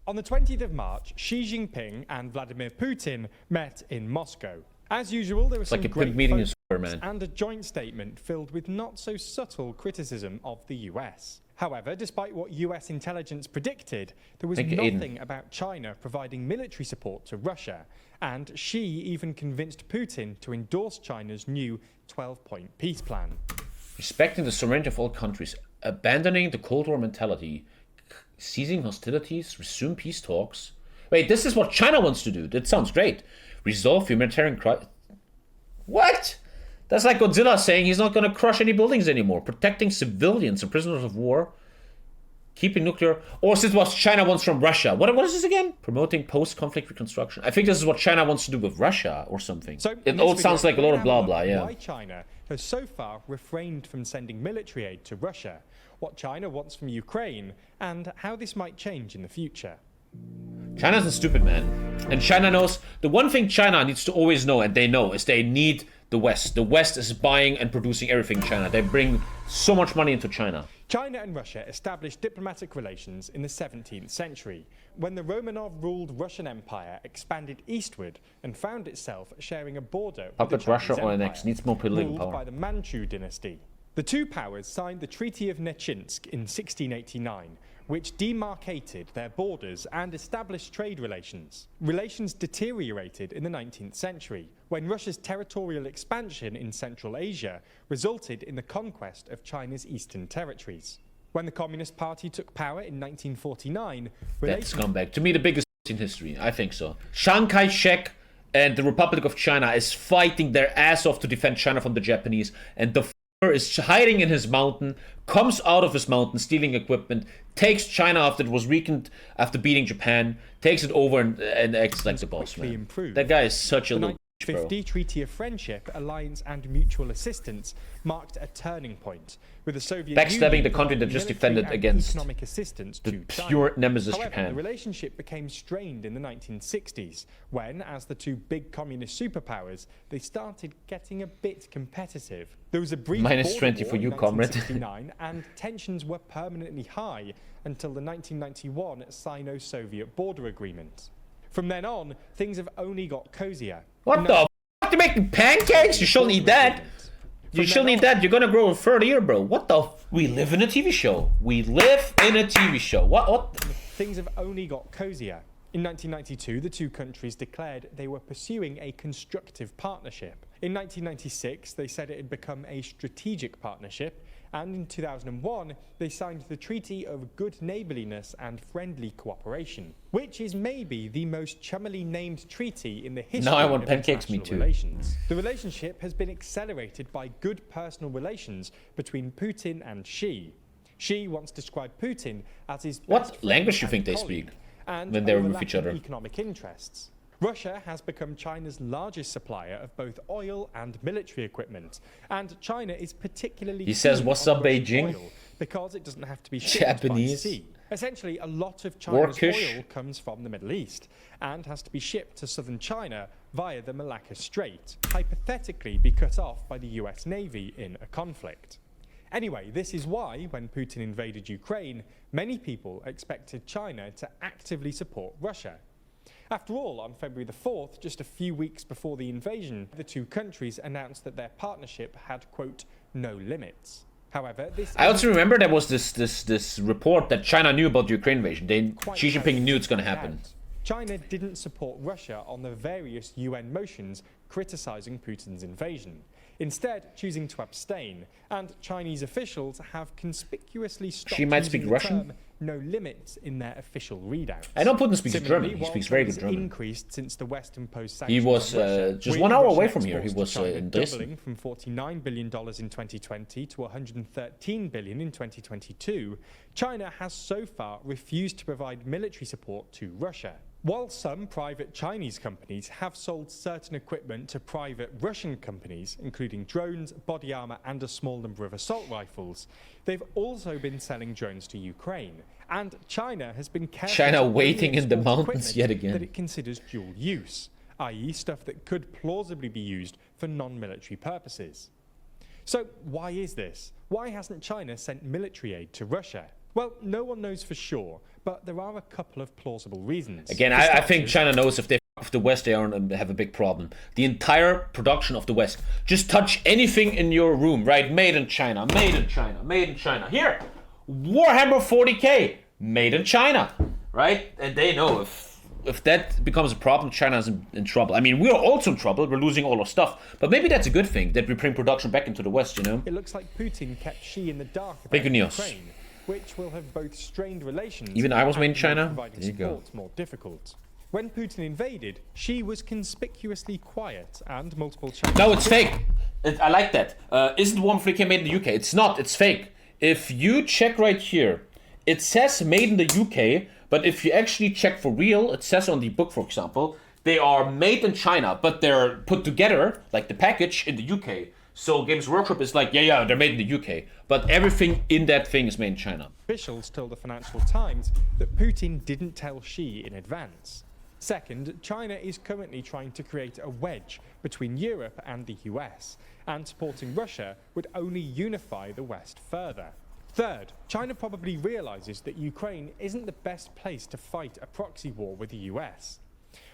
On the 20th of March, Xi Jinping and Vladimir Putin met in Moscow. As usual, there was some great photos and a joint statement filled with not so subtle criticism of the US. However, despite what US intelligence predicted, there was nothing about China providing military support to Russia, and Xi even convinced Putin to endorse China's new 12-point peace plan. Respecting the sovereignty of all countries, abandoning the Cold War mentality, ceasing hostilities, resume peace talks. Wait, this is what China wants to do. That sounds great. Resolve humanitarian crisis. What? That's like Godzilla saying he's not going to crush any buildings anymore. Protecting civilians and prisoners of war. Keeping nuclear. Or is this what China wants from Russia? What is this again? Promoting post-conflict reconstruction. I think this is what China wants to do with Russia or something. So it all sounds like a lot of blah blah, yeah. Why China has so far refrained from sending military aid to Russia, what China wants from Ukraine, and how this might change in the future. China's a stupid man. And China knows, the one thing China needs to always know, and they know, is they need the West. The West is buying and producing everything in China. They bring so much money into China. China and Russia established diplomatic relations in the 17th century, when the Romanov-ruled Russian Empire expanded eastward and found itself sharing a border with the Chinese Russia or Empire, next needs more political ruled power. by the Manchu dynasty. The two powers signed the Treaty of Nechinsk in 1689, which demarcated their borders and established trade relations. Relations deteriorated in the 19th century, when Russia's territorial expansion in Central Asia resulted in the conquest of China's eastern territories. When the Communist Party took power in 1949, that's scumbag. To me, the biggest in history. I think so. Chiang Kai-shek and the Republic of China is fighting their ass off to defend China from the Japanese, and the is hiding in his mountain, comes out of his mountain, stealing equipment, takes China after it was weakened after beating Japan, takes it over and acts like the boss man. Improved. That guy is such a little bitch, bro. The 1950 Treaty of Friendship, Alliance and Mutual Assistance marked a turning point, with the Soviet backstabbing Union the country that just defended against economic assistance the to pure China. nemesis However, Japan. The relationship became strained in the 1960s, when, as the two big communist superpowers, they started getting a bit competitive. There was a brief Minus border 20 war for you, in comrade. 1969, and tensions were permanently high until the 1991 Sino-Soviet border agreement. From then on, things have only got cozier. What the f***? You're making pancakes? You shouldn't eat that. You shouldn't eat that. You're gonna grow a third ear, bro. What the f***? We live in a TV show. We live in a TV show. What? Things have only got cozier. In 1992, the two countries declared they were pursuing a constructive partnership. In 1996, they said it had become a strategic partnership, and in 2001, they signed the Treaty of Good Neighbourliness and Friendly Cooperation, which is maybe the most chummily named treaty in the history now I want of pancakes, me international too. relations. The relationship has been accelerated by good personal relations between Putin and Xi. Xi once described Putin as his What language do you think they speak when they're with each other? Economic interests. Russia has become China's largest supplier of both oil and military equipment, and China is particularly He says, "What's up, Beijing?" oil because it doesn't have to be shipped Japanese. by sea. Essentially, a lot of China's Orcish. oil comes from the Middle East and has to be shipped to southern China via the Malacca Strait, hypothetically be cut off by the US Navy in a conflict. Anyway, this is why, when Putin invaded Ukraine, many people expected China to actively support Russia. After all, on February the 4th, just a few weeks before the invasion, the two countries announced that their partnership had, quote, no limits. However, this... I also remember there was this report that China knew about the Ukraine invasion. Xi Jinping knew it's going to happen. China didn't support Russia on the various UN motions criticizing Putin's invasion, instead choosing to abstain, and Chinese officials have conspicuously stopped She might using speak the Russian? term no limits in their official readouts. I know Putin speaks Similarly, German. He while speaks very good tensions German. increased since the West imposed He sanctions was on Russia, just with 1 hour Russian away from here. He exports was to China in Dresden. doubling from $49 billion in 2020 to $113 billion in 2022. China has so far refused to provide military support to Russia. While some private Chinese companies have sold certain equipment to private Russian companies, including drones, body armor, and a small number of assault rifles, they've also been selling drones to Ukraine. And China has been careful China to waiting in the export mountains equipment yet again. that it considers dual use, i.e. stuff that could plausibly be used for non-military purposes. So why is this? Why hasn't China sent military aid to Russia? Well, no one knows for sure, but there are a couple of plausible reasons. Again, I think China knows if they f the West, they have a big problem. The entire production of the West. Just touch anything in your room, right? Made in China, made in China, made in China. Here, Warhammer 40K, made in China, right? And they know if that becomes a problem, China's in trouble. I mean, we're also in trouble. We're losing all our stuff. But maybe that's a good thing, that we bring production back into the West, you know? It looks like Putin kept Xi in the dark about Big news. Ukraine, which will have both strained relations Even I was made in and China? providing There you go. support more difficult. When Putin invaded, Xi was conspicuously quiet, and multiple Chinese... No, it's fake. I like that. Isn't Warhammer 40K made in the UK? It's not. It's fake. If you check right here, it says made in the UK, but if you actually check for real, it says on the book, for example, they are made in China, but they're put together, like the package, in the UK. So Games Workshop is like, yeah, they're made in the UK. But everything in that thing is made in China. Officials told the Financial Times that Putin didn't tell Xi in advance. Second, China is currently trying to create a wedge between Europe and the US, and supporting Russia would only unify the West further. Third, China probably realizes that Ukraine isn't the best place to fight a proxy war with the US.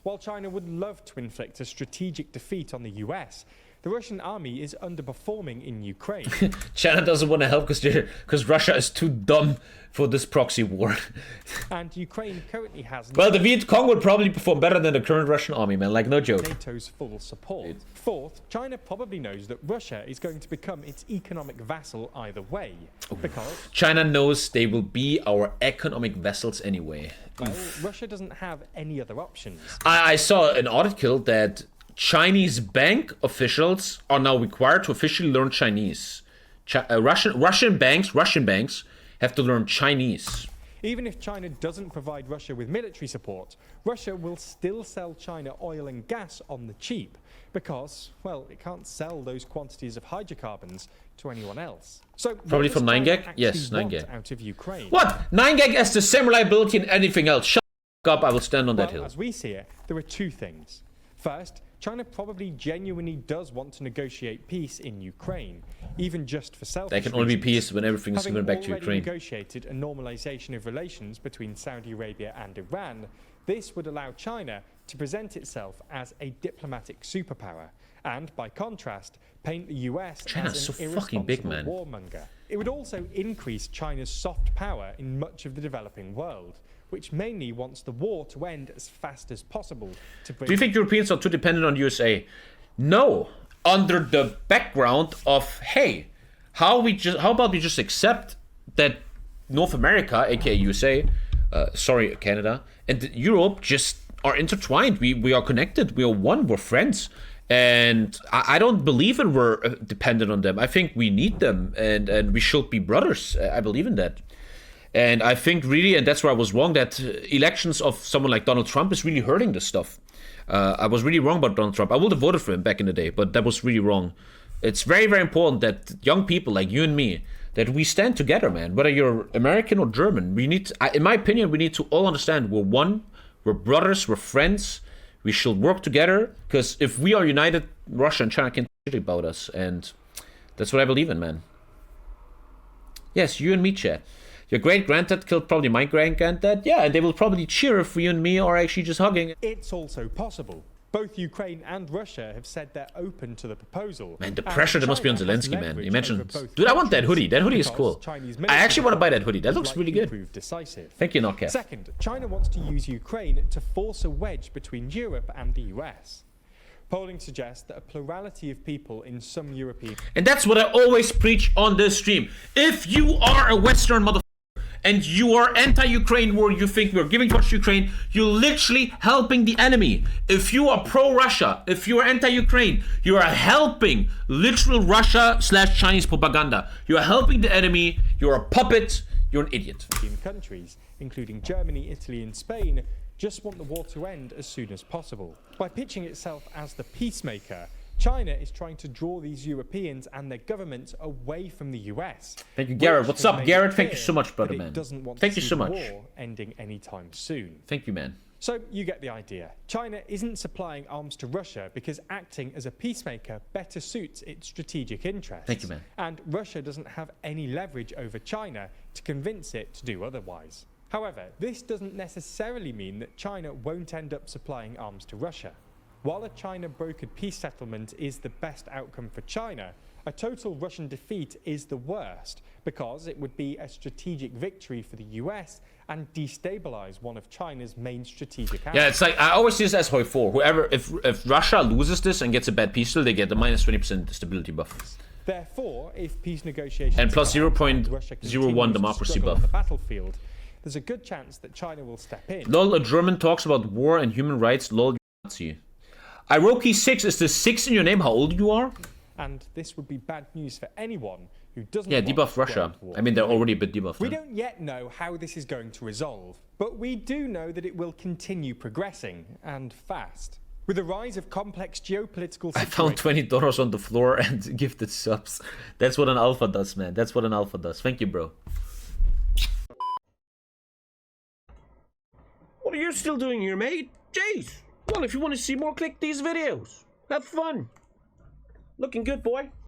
While China would love to inflict a strategic defeat on the US, the Russian army is underperforming in Ukraine. China doesn't want to help because Russia is too dumb for this proxy war. And Ukraine currently has... Well, the Viet Cong would probably perform better than the current Russian army, man. Like, no joke. NATO's full support. Fourth, China probably knows that Russia is going to become its economic vassal either way, because... China knows they will be our economic vassals anyway. Well, Russia doesn't have any other options. I saw an article that Chinese bank officials are now required to officially learn Chinese. Russian banks have to learn Chinese. Even if China doesn't provide Russia with military support, Russia will still sell China oil and gas on the cheap because, well, it can't sell those quantities of hydrocarbons to anyone else. So probably from 9gag? Yes, 9gag. Out of Ukraine. What? 9gag has the same reliability in anything else. Shut up, I will stand on that hill. As we see it, there are two things. First, China probably genuinely does want to negotiate peace in Ukraine, even just for selfish There can only be reasons. peace when everything is given back to Ukraine. Having negotiated a normalization of relations between Saudi Arabia and Iran, this would allow China to present itself as a diplomatic superpower, and by contrast, paint the US China's as an so fucking big, man. warmonger. It would also increase China's soft power in much of the developing world, which mainly wants the war to end as fast as possible. Do you think Europeans are too dependent on USA? No. Under the background of, hey, how about we just accept that North America, aka USA, sorry, Canada, and Europe just are intertwined. We are connected. We are one. We're friends. And I don't believe in we're dependent on them. I think we need them, and we should be brothers. I believe in that. And I think really, and that's where I was wrong, that elections of someone like Donald Trump is really hurting this stuff. I was really wrong about Donald Trump. I would have voted for him back in the day, but that was really wrong. It's very, very important that young people like you and me, that we stand together, man. Whether you're American or German, we need to, in my opinion, we need to all understand we're one, we're brothers, we're friends. We should work together, because if we are united, Russia and China can't do shit about us. And that's what I believe in, man. Yes, you and me, chat. Your great-granddad killed probably my great-granddad. Yeah, and they will probably cheer if you and me are actually just hugging. It's also possible. Both Ukraine and Russia have said they're open to the proposal. Man, the pressure that must be on Zelensky, man. Imagine. Dude, I want that hoodie. That hoodie is cool. I actually want to buy that hoodie. That looks really good. Thank you, Nokia. Second, China wants to use Ukraine to force a wedge between Europe and the US. Polling suggests that a plurality of people in some European... And that's what I always preach on this stream. If you are a Western motherfucker, and you are anti-Ukraine war, you think we're giving towards Ukraine, you're literally helping the enemy. If you are pro-Russia, if you are anti-Ukraine, you are helping literal Russia/Chinese propaganda. You are helping the enemy, you're a puppet, you're an idiot. Countries, including Germany, Italy and Spain, just want the war to end as soon as possible. By pitching itself as the peacemaker, China is trying to draw these Europeans and their governments away from the US. Thank you, Garrett. What's up, Garrett? Thank you so much, brother, man. Thank you so much. War ending anytime soon. Thank you, man. So you get the idea. China isn't supplying arms to Russia because acting as a peacemaker better suits its strategic interests. Thank you, man. And Russia doesn't have any leverage over China to convince it to do otherwise. However, this doesn't necessarily mean that China won't end up supplying arms to Russia. While a China-brokered peace settlement is the best outcome for China, a total Russian defeat is the worst, because it would be a strategic victory for the US and destabilize one of China's main strategic allies. Yeah, it's like, I always see this as HOI4. Whoever, if Russia loses this and gets a bad peace deal, they get a minus 20% stability buff. Therefore, if peace negotiations And plus fail and Russia 0.01 continues to democracy struggle buff. on the battlefield, there's a good chance that China will step in. Lol, a German talks about war and human rights. Lol, Nazi. Iroki6 is the 6 in your name. How old you are? And this would be bad news for anyone who doesn't Yeah, want debuff Russia. World War I mean, they're III. already a bit debuffed. We huh? don't yet know how this is going to resolve, but we do know that it will continue progressing, and fast. With the rise of complex geopolitical I found $20 on the floor and gifted subs. That's what an alpha does, man. That's what an alpha does. Thank you, bro. What are you still doing here, mate? Jeez. Well, if you want to see more, click these videos. Have fun. Looking good, boy.